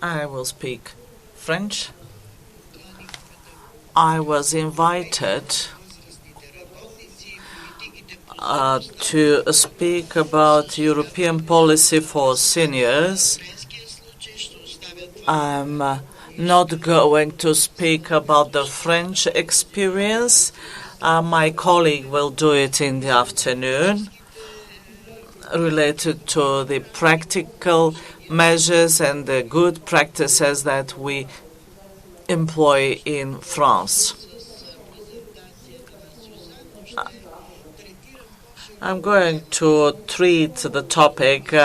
I will speak French. I was invited to speak about European policy for seniors. I'm not going to speak about the French experience. My colleague will do it in the afternoon, related to the practical measures and the good practices that we employ in France. I'm going to treat the topic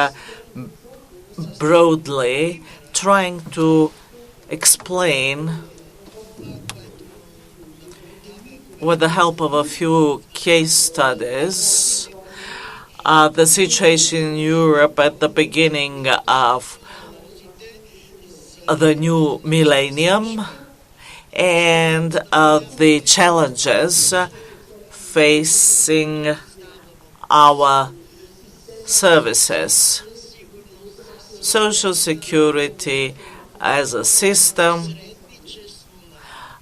broadly, trying to explain with the help of a few case studies the situation in Europe at the beginning of the new millennium and the challenges facing our services. Social security as a system,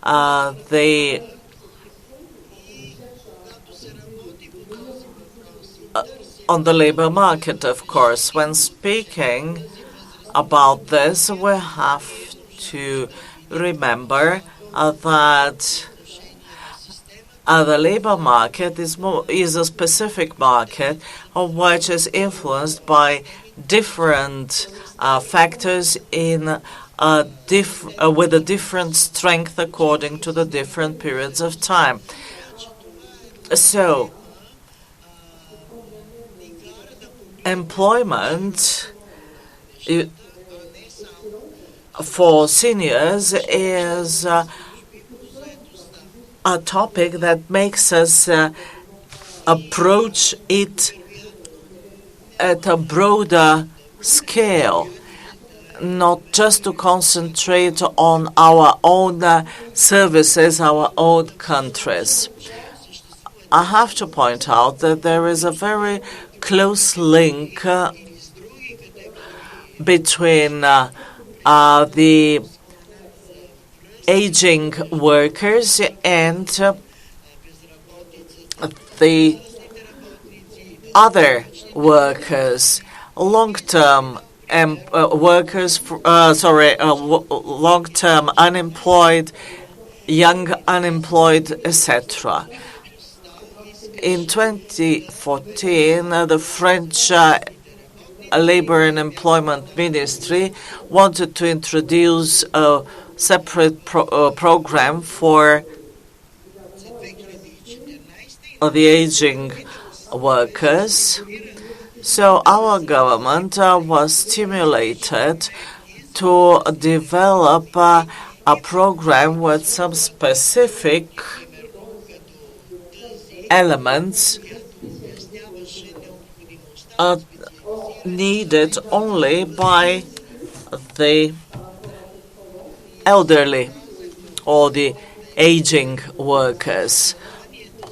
on the labor market, of course. When speaking about this, we have to remember that the labor market is a specific market which is influenced by different factors with a different strength according to the different periods of time. So, employment for seniors is a topic that makes us approach it at a broader scale, not just to concentrate on our own services, our own countries. I have to point out that there is a very close link between the aging workers and the other workers, long-term workers, long-term unemployed, young unemployed, etc. In 2014, the French Labor and Employment Ministry wanted to introduce a separate program for the aging workers. So our government was stimulated to develop a program with some specific elements needed only by the elderly or the aging workers.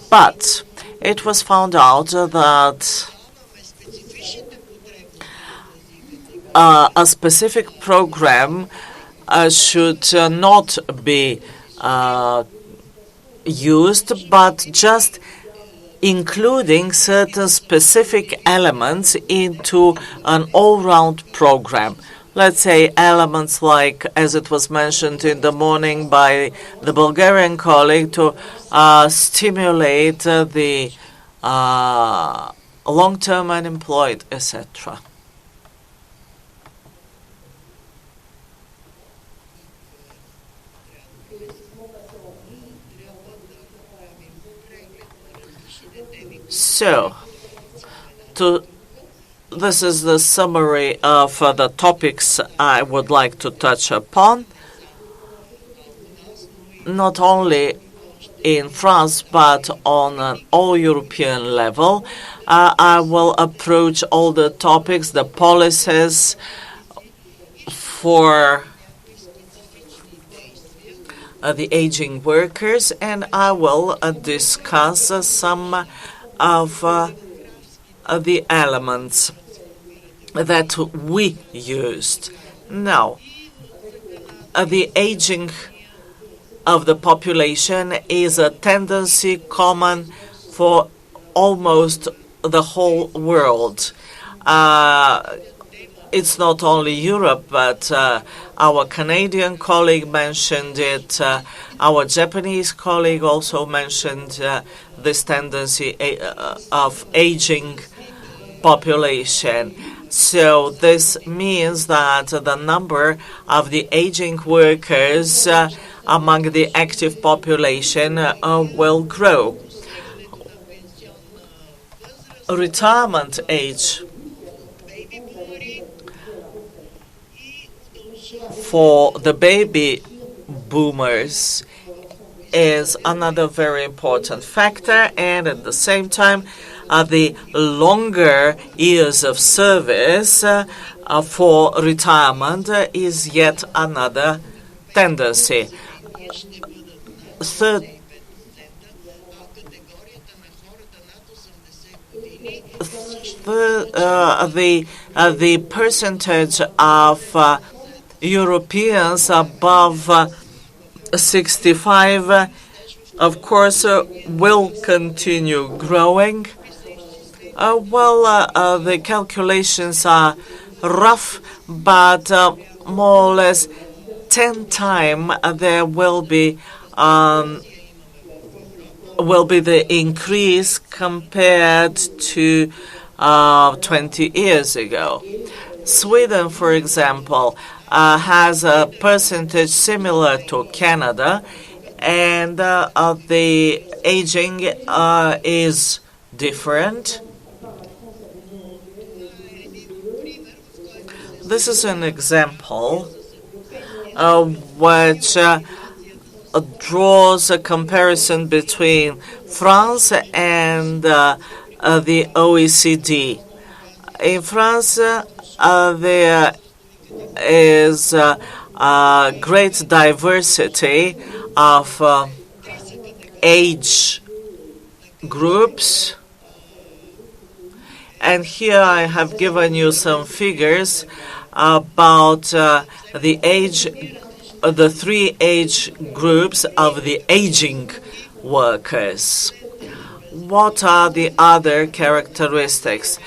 But it was found out that a specific program should not be used, but just including certain specific elements into an all-round program. Let's say elements like, as it was mentioned in the morning by the Bulgarian colleague, to stimulate the long-term unemployed, etc. So, this is the summary of the topics I would like to touch upon, not only in France but on an all-European level. I will approach all the topics, the policies for the aging workers, and I will discuss some of the elements that we used. Now, the aging of the population is a tendency common for almost the whole world. It's not only Europe, but our Canadian colleague mentioned it. Our Japanese colleague also mentioned this tendency of aging population. So this means that the number of the aging workers among the active population will grow. Retirement age for the baby boomers is another very important factor, and at the same time, the longer years of service for retirement is yet another tendency. The percentage of Europeans above 65, of course, will continue growing. The calculations are rough, but more or less 10 times there will be the increase compared to 20 years ago. Sweden, for example, has a percentage similar to Canada, and the aging is different. This is an example which draws a comparison between France and the OECD. In France, there is a great diversity of age groups. And here I have given you some figures about the three age groups of the aging workers. What are the other characteristics?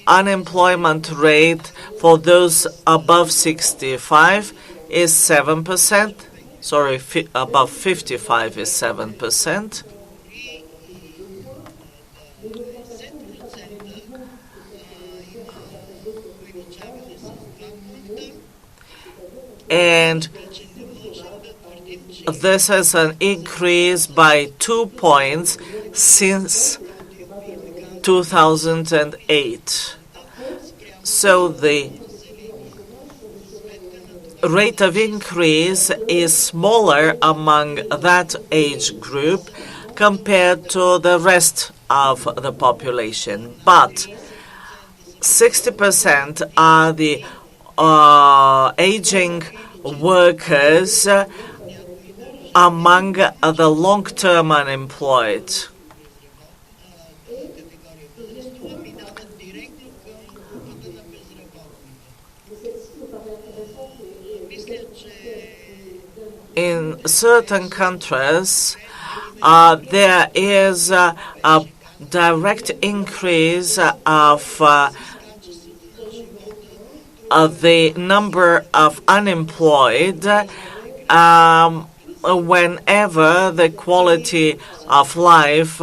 Unemployment rate for those above 65 is 7%. Sorry, above 55 is 7%. And this is an increase by 2 points since 2008. So the rate of increase is smaller among that age group compared to the rest of the population. But 60% are the aging workers among the long-term unemployed. In certain countries, there is a direct increase of the number of unemployed whenever the quality of life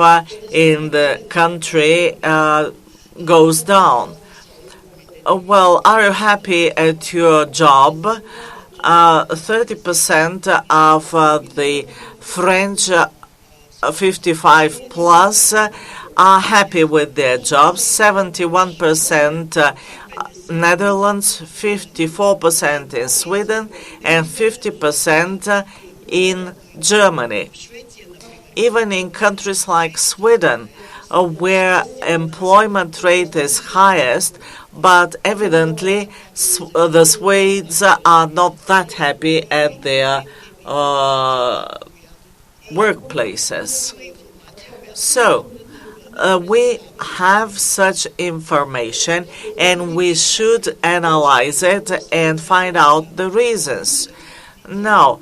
in the country goes down. Are you happy at your job? 30% of the French 55 plus are happy with their jobs, 71% Netherlands, 54% in Sweden, and 50% in Germany. Even in countries like Sweden, where employment rate is highest, but evidently the Swedes are not that happy at their workplaces. So, we have such information, and we should analyze it and find out the reasons. Now,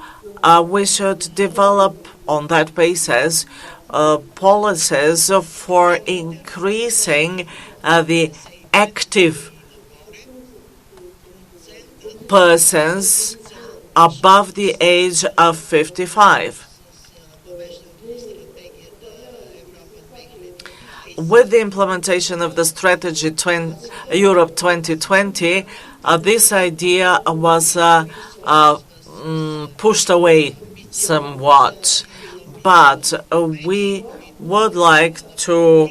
we should develop on that basis policies for increasing the active persons above the age of 55. With the implementation of the strategy Europe 2020, this idea was pushed away somewhat, but we would like to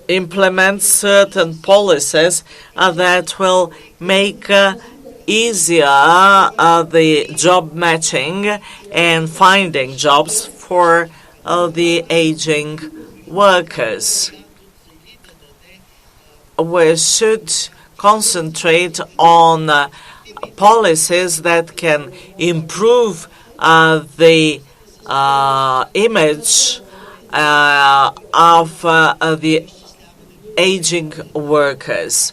implement certain policies that will make easier the job matching and finding jobs for the aging workers. We should concentrate on policies that can improve the image of the aging workers.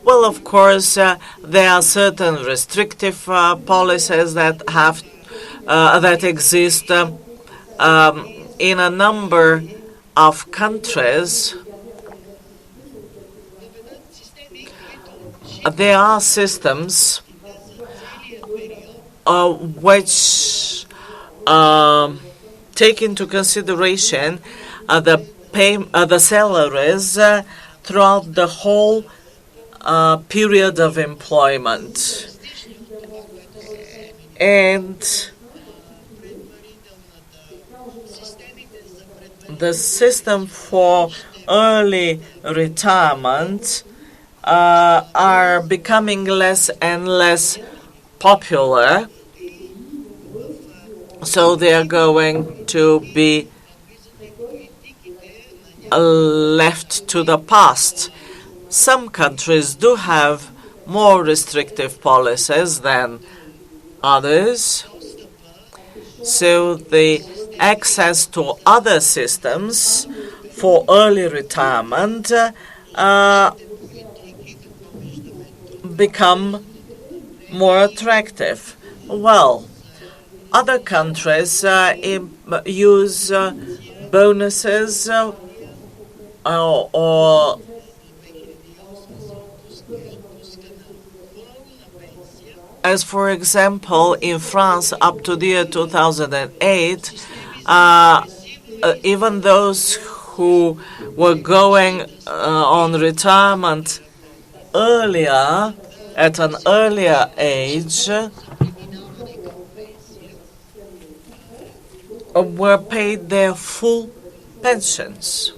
Well, of course, there are certain restrictive policies that have that exist in a number of countries. There are systems which take into consideration the salaries throughout the whole period of employment. And the system for early retirement are becoming less and less popular, so they are going to be left to the past. Some countries do have more restrictive policies than others, so the access to other systems for early retirement become more attractive. Well, other countries use bonuses or as for example, in France, up to the year 2008, even those who were going on retirement earlier, at an earlier age, were paid their full pensions.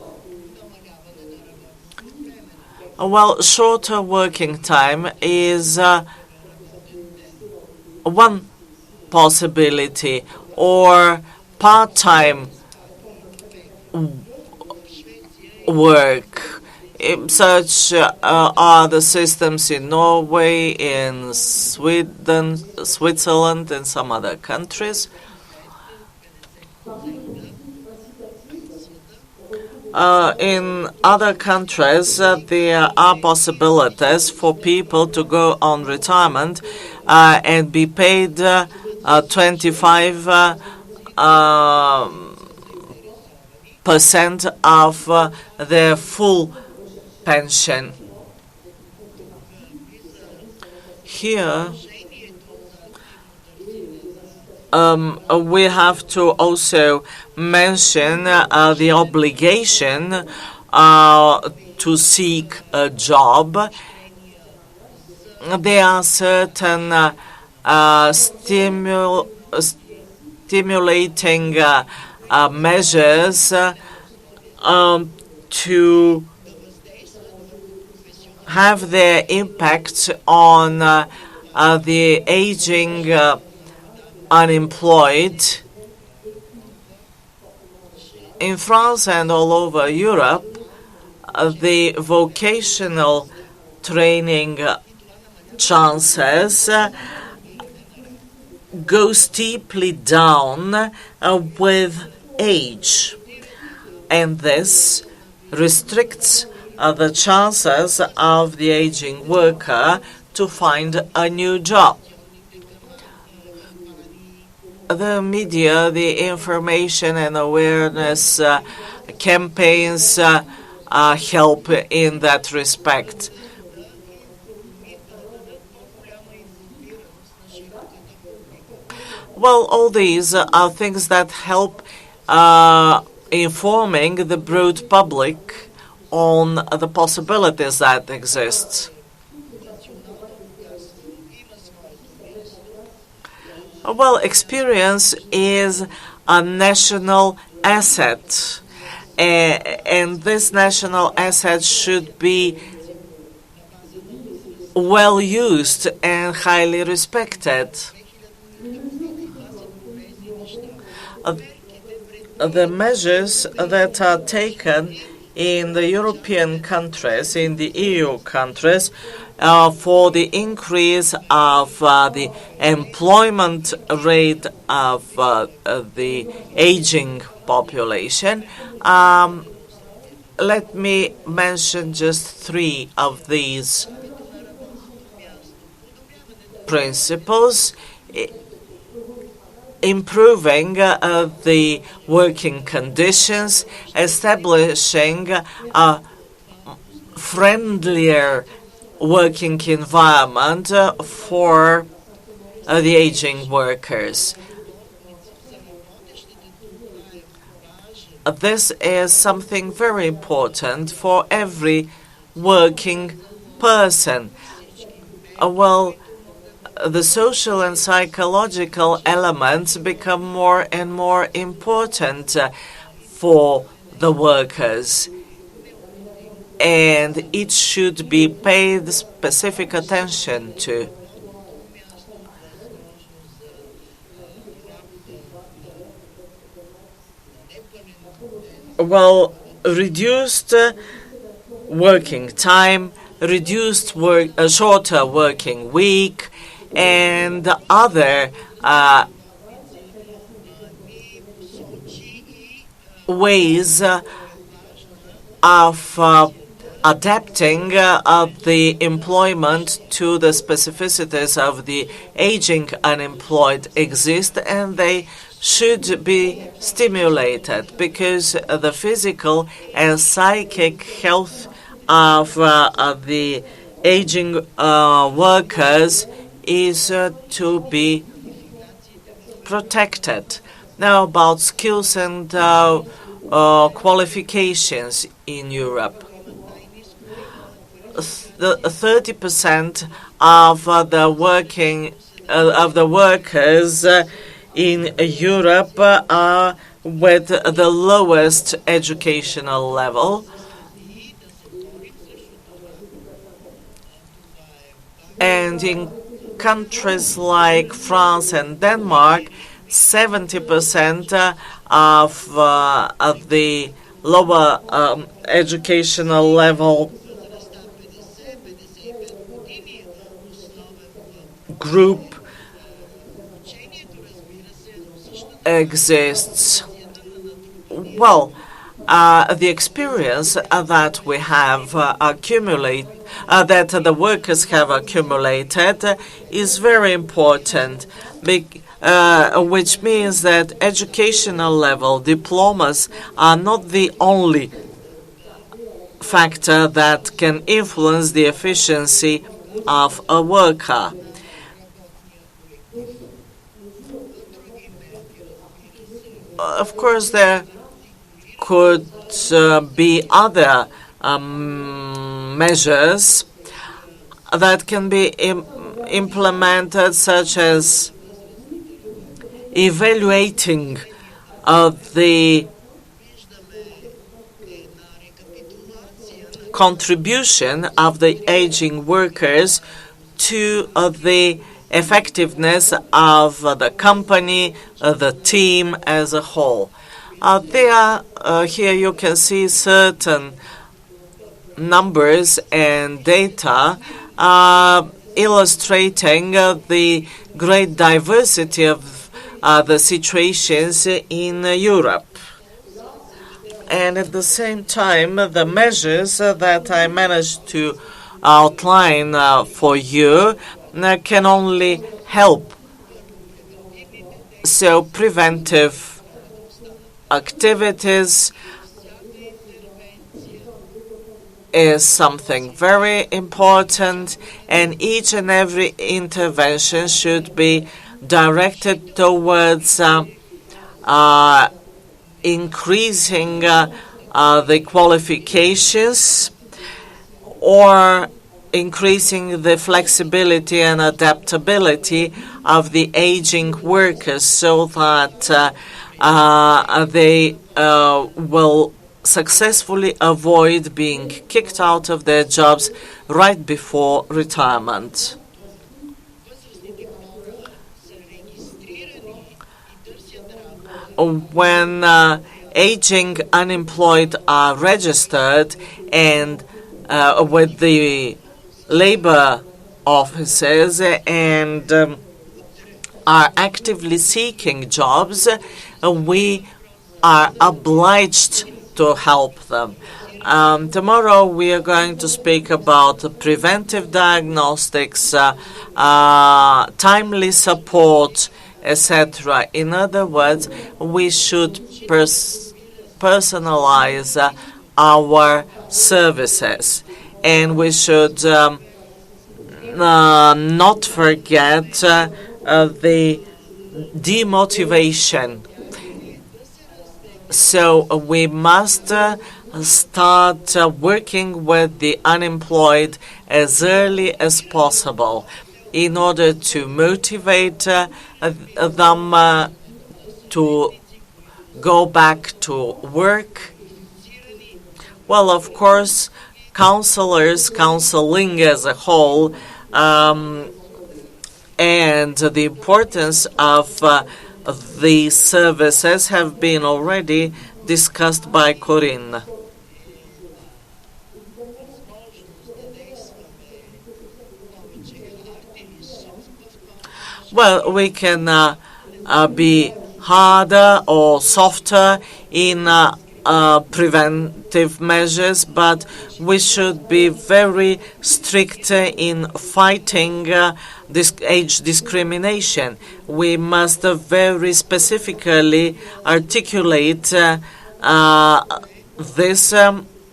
Well, shorter working time is one possibility, or part-time work. Such are the systems in Norway, in Sweden, Switzerland, and some other countries. In other countries, there are possibilities for people to go on retirement and be paid 25% of their full pension. Here, we have to also mention the obligation to seek a job. There are certain stimulating measures to have their impact on the aging unemployed. In France and all over Europe, the vocational training chances go steeply down with age, and this restricts the chances of the aging worker to find a new job. The media, the information and awareness campaigns help in that respect. Well, all these are things that help informing the broad public on the possibilities that exist. Well, experience is a national asset, and this national asset should be well used and highly respected. The measures that are taken in the European countries, in the EU countries, for the increase of the employment rate of the aging population. Let me mention just 3 of these principles. Improving the working conditions, establishing a friendlier working environment for the aging workers. This is something very important for every working person. Well, the social and psychological elements become more and more important for the workers, and it should be paid specific attention to. Well, reduced working time, shorter working week, and other ways of adapting the employment to the specificities of the aging unemployed exist, and they should be stimulated, because the physical and psychic health of the aging workers is to be protected. Now about skills and qualifications in Europe. 30% of the workers in Europe are with the lowest educational level. And in countries like France and Denmark, 70% of the lower educational level group exists. Well, the experience that we have that the workers have accumulated is very important, which means that educational level diplomas are not the only factor that can influence the efficiency of a worker. Of course, there could be other measures that can be implemented, such as evaluating the contribution of the aging workers to the effectiveness of the company, the team as a whole. Here you can see certain numbers and data illustrating the great diversity of the situations in Europe. And at the same time, the measures that I managed to outline for you can only help. So preventive activities is something very important, and each and every intervention should be directed towards increasing the qualifications or increasing the flexibility and adaptability of the aging workers so that they will successfully avoid being kicked out of their jobs right before retirement. When aging unemployed are registered and with the labor offices and are actively seeking jobs, we are obliged to help them. Tomorrow we are going to speak about preventive diagnostics, timely support, etc. In other words, we should personalize our services, and we should not forget the demotivation. So we must start working with the unemployed as early as possible in order to motivate them to go back to work. Well, of course, counseling as a whole, and the importance of these services have been already discussed by Corinne. Well, we can be harder or softer in preventive measures, but we should be very strict in fighting this age discrimination. We must very specifically articulate this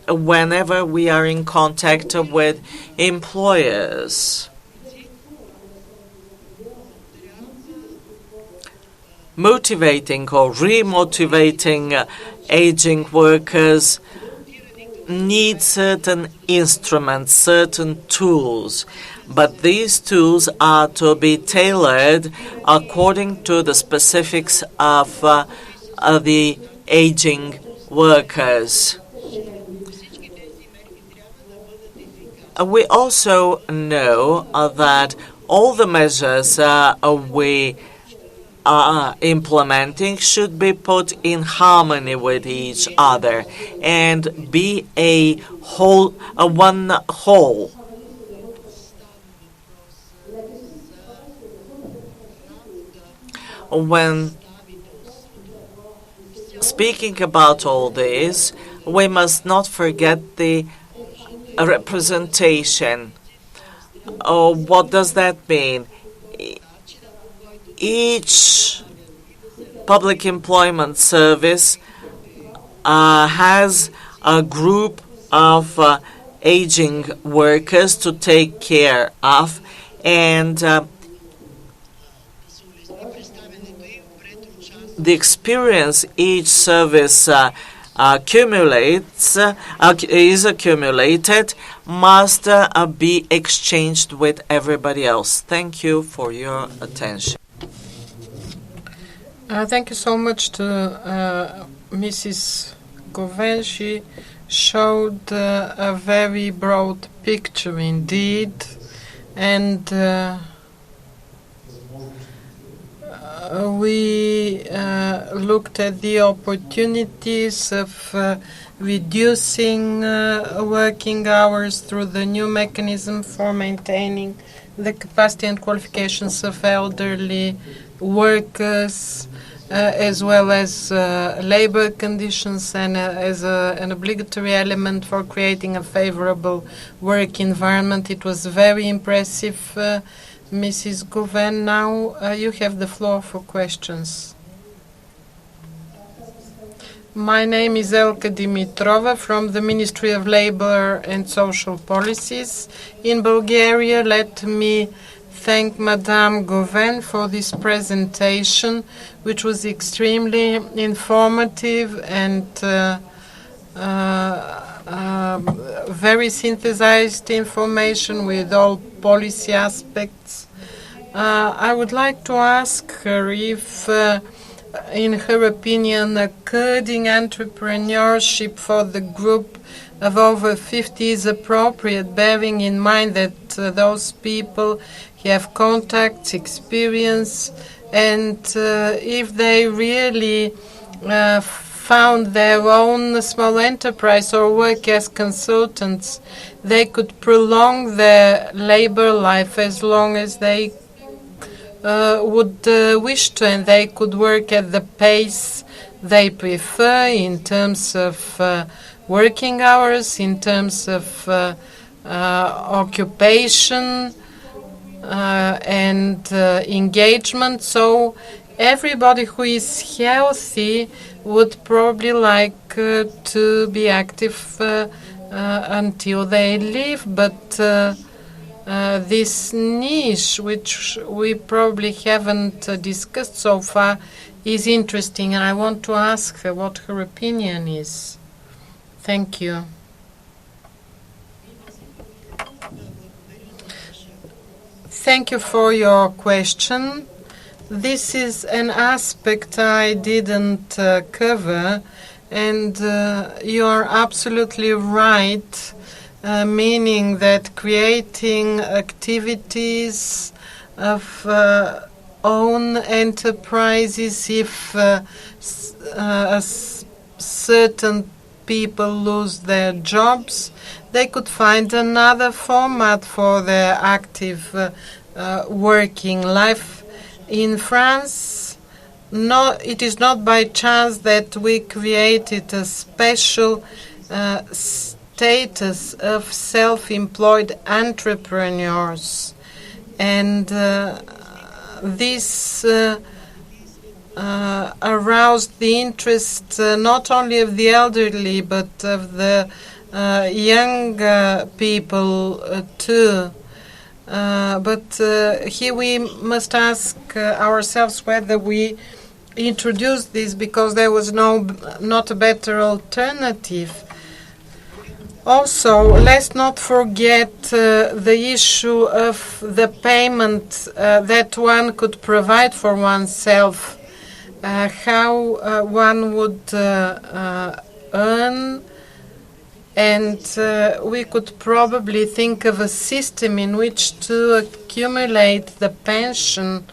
whenever we are in contact with employers. Motivating or remotivating aging workers need certain instruments, certain tools, but these tools are to be tailored according to the specifics of the aging workers. We also know that all the measures we are implementing should be put in harmony with each other and be a one whole. When speaking about all this, we must not forget the representation. What does that mean? Each public employment service has a group of aging workers to take care of, and the experience each service is accumulated must be exchanged with everybody else. Thank you for your attention. Thank you so much to Mrs. Gauvin. She showed a very broad picture indeed, and we looked at the opportunities of reducing working hours through the new mechanism for maintaining the capacity and qualifications of elderly workers, as well as labor conditions and as an obligatory element for creating a favorable work environment. It was very impressive, Mrs. Gauvin. Now you have the floor for questions. My name is Elka Dimitrova from the Ministry of Labor and Social Policies in Bulgaria. Let me thank Madame Gauvin for this presentation, which was extremely informative and very synthesized information with all policy aspects. I would like to ask her if, in her opinion, a coding entrepreneurship for the group of over 50 is appropriate, bearing in mind that those people have contacts, experience, and if they really found their own small enterprise or work as consultants, they could prolong their labor life as long as they would wish to, and they could work at the pace they prefer in terms of working hours, in terms of occupation and engagement. So everybody who is healthy would probably like to be active until they leave, but this niche, which we probably haven't discussed so far, is interesting, and I want to ask her what her opinion is. Thank you. Thank you for your question. This is an aspect I didn't cover, and you are absolutely right. Meaning that creating activities of own enterprises, if certain people lose their jobs, they could find another format for their active working life. In France, it is not by chance that we created a special status of self-employed entrepreneurs, and this aroused the interest not only of the elderly but of the young people too. But here we must ask ourselves whether we introduced this because there was not a better alternative. Also, let's not forget the issue of the payment that one could provide for oneself, how one would earn, and we could probably think of a system in which to accumulate the pension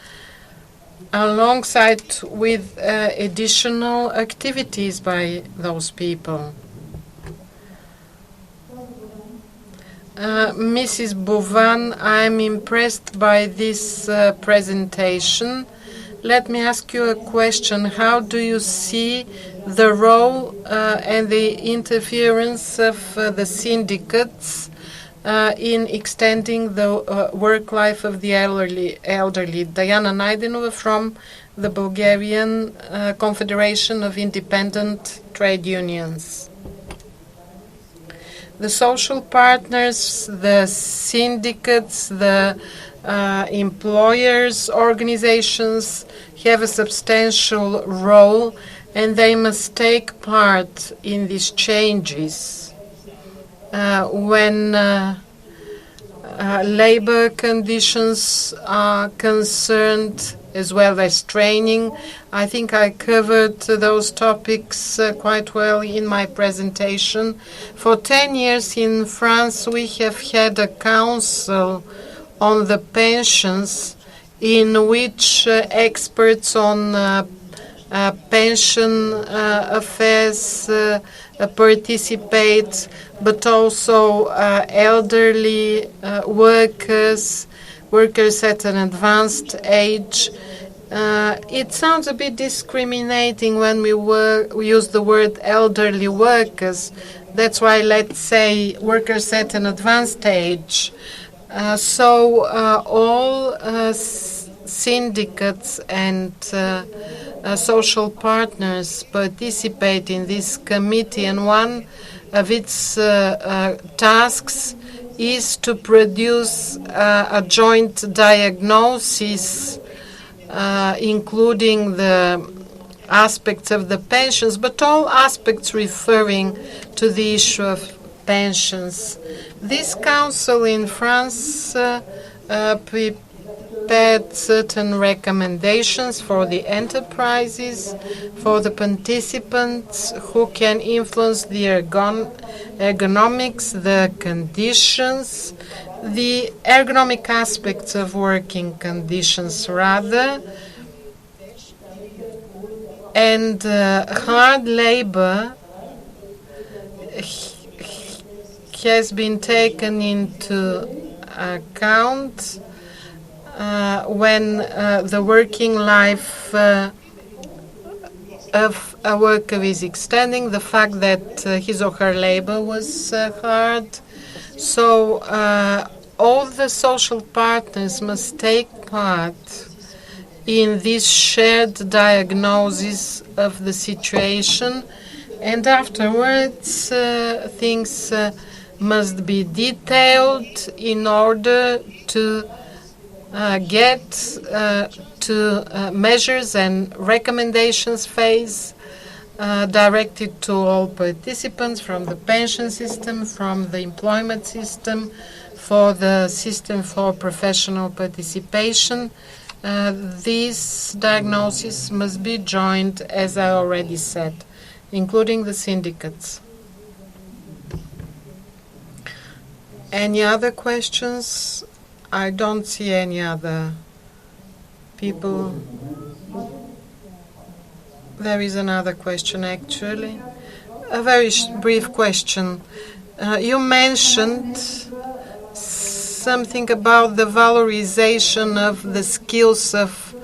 alongside with additional activities by those people. Mrs. Gauvin, I'm impressed by this presentation. Let me ask you a question. How do you see the role and the interference of the syndicates in extending the work life of the elderly? Diana Najdenova from the Bulgarian Confederation of Independent Trade Unions. The social partners, the syndicates, the employers' organizations have a substantial role, and they must take part in these changes. When labor conditions are concerned, as well as training, I think I covered those topics quite well in my presentation. For 10 years in France, we have had a council on the pensions in which experts on pension affairs participate, but also elderly workers at an advanced age, It sounds a bit discriminating when we use the word elderly workers. That's why let's say workers at an advanced age. All syndicates and social partners participate in this committee, and one of its tasks is to produce a joint diagnosis, including the aspects of the pensions, but all aspects referring to the issue of pensions. This council in France prepared certain recommendations for the enterprises, for the participants who can influence the ergonomics, the conditions, the ergonomic aspects of working conditions rather, and hard labor has been taken into account when the working life of a worker is extending, the fact that his or her labor was hard. So all the social partners must take part in this shared diagnosis of the situation, and afterwards things must be detailed in order to get to measures and recommendations phase directed to all participants, from the pension system, from the employment system, for the system for professional participation. These diagnoses must be joined, as I already said, including the syndicates. Any other questions? I don't see any other people. There is another question, actually. A very brief question. You mentioned something about the valorization of the skills of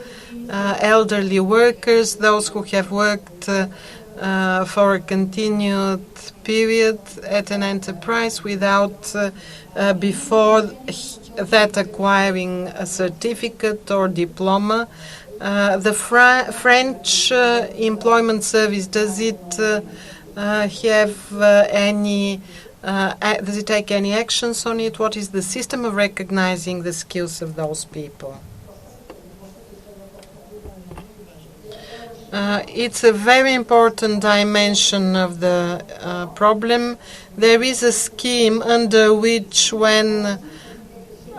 elderly workers, those who have worked for a continued period at an enterprise without before that acquiring a certificate or diploma. The French Employment Service, does it does it take any actions on it? What is the system of recognizing the skills of those people? It's a very important dimension of the problem. There is a scheme under which when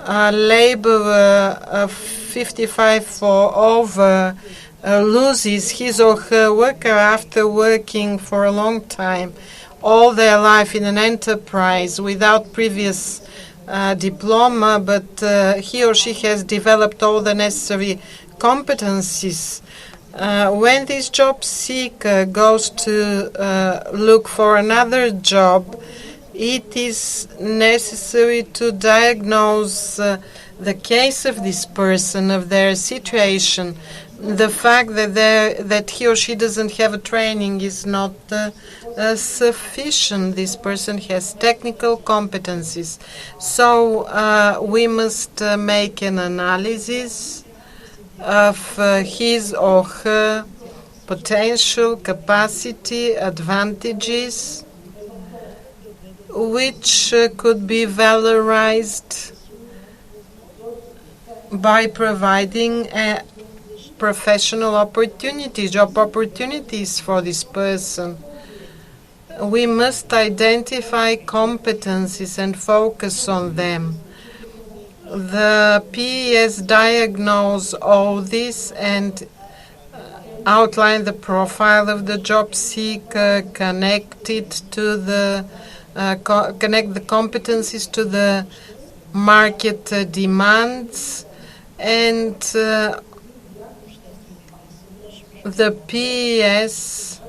a laborer of 55 or over loses his or her worker after working for a long time, all their life in an enterprise without previous diploma, but he or she has developed all the necessary competencies. When this job seeker goes to look for another job, it is necessary to diagnose the case of this person, of their situation. The fact that he or she doesn't have a training is not sufficient. This person has technical competencies. So we must make an analysis of his or her potential, capacity, advantages, which could be valorized by providing professional opportunities, job opportunities for this person. We must identify competencies and focus on them. The PES diagnose all this and outline the profile of the job seeker, connect the competencies to the market demands, and the PES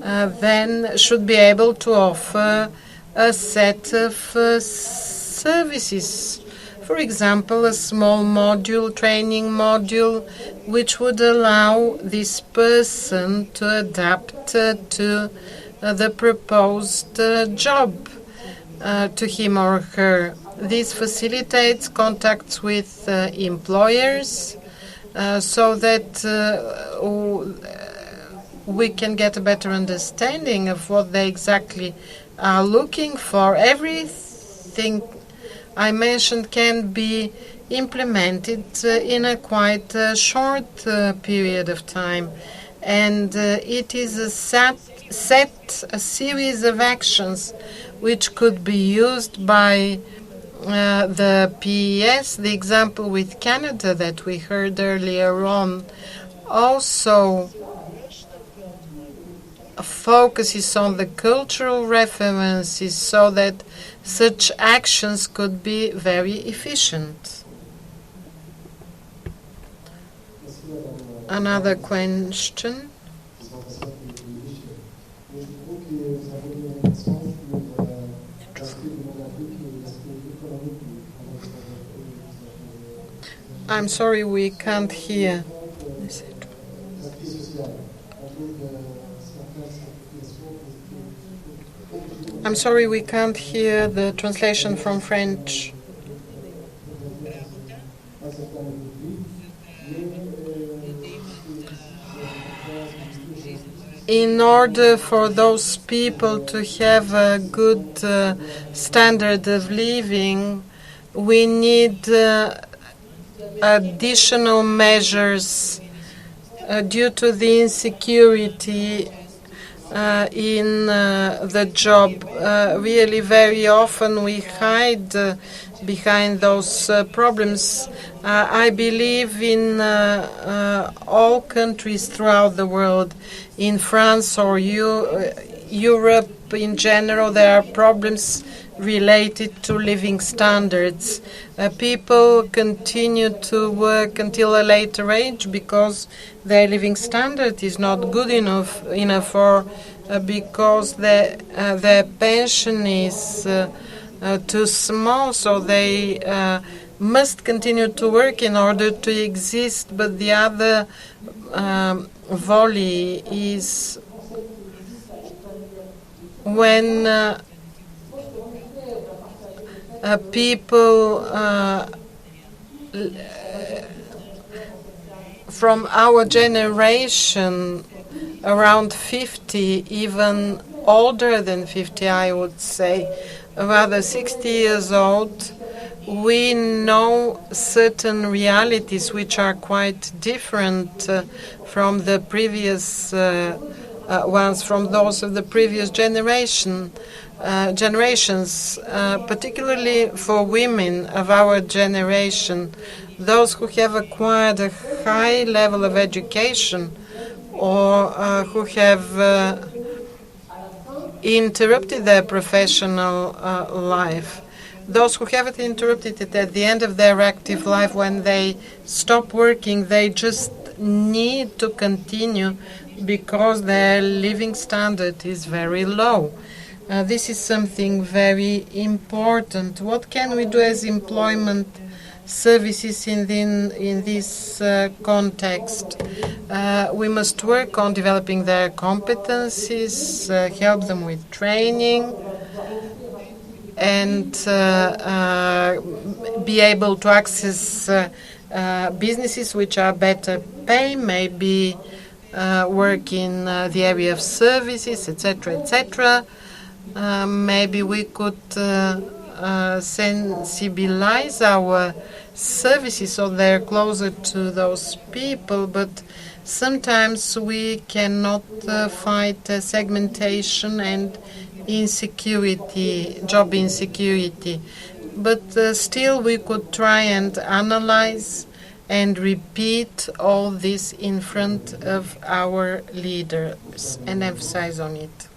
then should be able to offer a set of services For example, a small module, training module, which would allow this person to adapt to the proposed job to him or her. This facilitates contacts with employers so that we can get a better understanding of what they exactly are looking for. Everything I mentioned can be implemented in a quite short period of time, and it is a series of actions which could be used by the PES. The example with Canada that we heard earlier on also focuses on the cultural references so that such actions could be very efficient. Another question. I'm sorry, we can't hear. I'm sorry, we can't hear the translation from French. In order for those people to have a good standard of living, we need additional measures due to the insecurity in the job. Really, very often we hide behind those problems. I believe in all countries throughout the world, in France or Europe in general, there are problems related to living standards. People continue to work until a later age because their living standard is not good enough or because their pension is too small, so they must continue to work in order to exist. But the other volley is when people from our generation, around 50, even older than 50, I would say, rather 60 years old, we know certain realities which are quite different from the previous ones, from those of the previous generations, particularly for women of our generation, those who have acquired a high level of education or who have interrupted their professional life. Those who haven't interrupted it at the end of their active life, when they stop working, they just need to continue because their living standard is very low. This is something very important. What can we do as employment services in this context? We must work on developing their competencies, help them with training, and be able to access businesses which are better pay, maybe work in the area of services, etc., etc. Maybe we could sensibilize our services so they're closer to those people, but sometimes we cannot fight segmentation and insecurity, job insecurity. But still we could try and analyze and repeat all this in front of our leaders and emphasize on it.